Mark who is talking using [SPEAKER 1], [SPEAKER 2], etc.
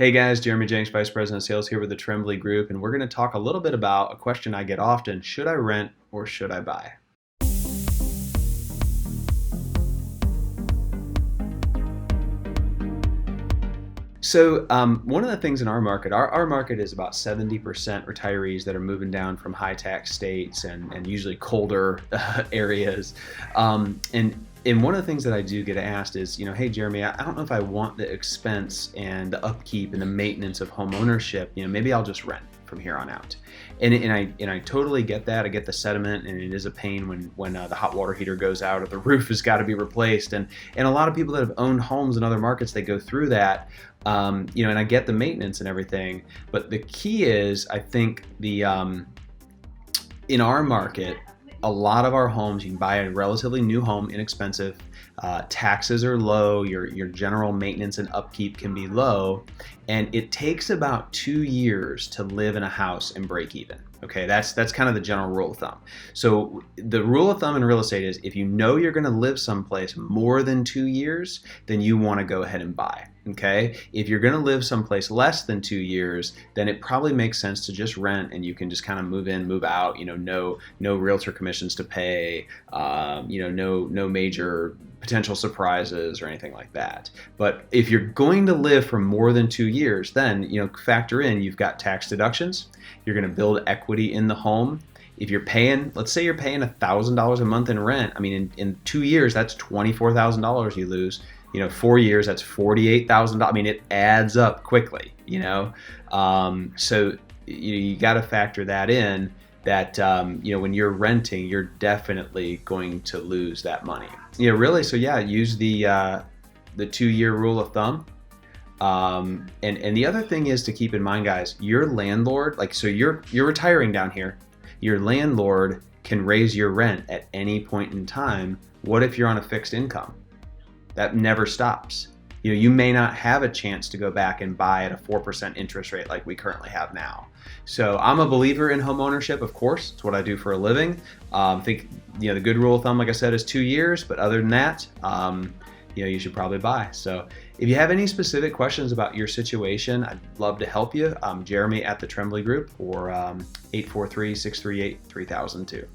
[SPEAKER 1] Hey guys, Jeremy Jenks, Vice President of Sales here with the Trembley Group, and we're going to talk a little bit about a question I get often: should I rent or should I buy? So one of the things in our market, our market is about 70% retirees that are moving down from high tax states and usually colder areas. And one of the things that I do get asked is, hey Jeremy, I don't know if I want the expense and the upkeep and the maintenance of home ownership. Maybe I'll just rent from here on out. And I totally get that. I get the sentiment, and it is a pain when the hot water heater goes out or the roof has got to be replaced. And a lot of people that have owned homes in other markets, they go through that. And I get the maintenance and everything. But the key is, I think in our market, a lot of our homes, you can buy a relatively new home, inexpensive. Taxes are low. Your general maintenance and upkeep can be low, and it takes about 2 years to live in a house and break even. Okay, that's kind of the general rule of thumb. So the rule of thumb in real estate is, if you know you're going to live someplace more than 2 years, then you want to go ahead and buy. Okay, if you're going to live someplace less than 2 years, then it probably makes sense to just rent, and you can just kind of move in, move out. No realtor commissions to pay. No major potential surprises or anything like that. But if you're going to live for more than 2 years, then factor in, you've got tax deductions. You're going to build equity in the home. If you're paying, let's say you're paying $1,000 a month in rent. I mean, in 2 years, that's $24,000 you lose. 4 years, that's $48,000. I mean, it adds up quickly. So you got to factor that in. That when you're renting, you're definitely going to lose that money. Really. So use the 2-year rule of thumb. And the other thing is to keep in mind, guys, your landlord, so you're retiring down here. Your landlord can raise your rent at any point in time. What if you're on a fixed income? That never stops. You may not have a chance to go back and buy at a 4% interest rate like we currently have now. So I'm a believer in home ownership, of course. It's what I do for a living. I think the good rule of thumb, like I said, is 2 years. But other than that, you should probably buy. So if you have any specific questions about your situation, I'd love to help you. Jeremy at the Trembley Group, or 843-638-3002.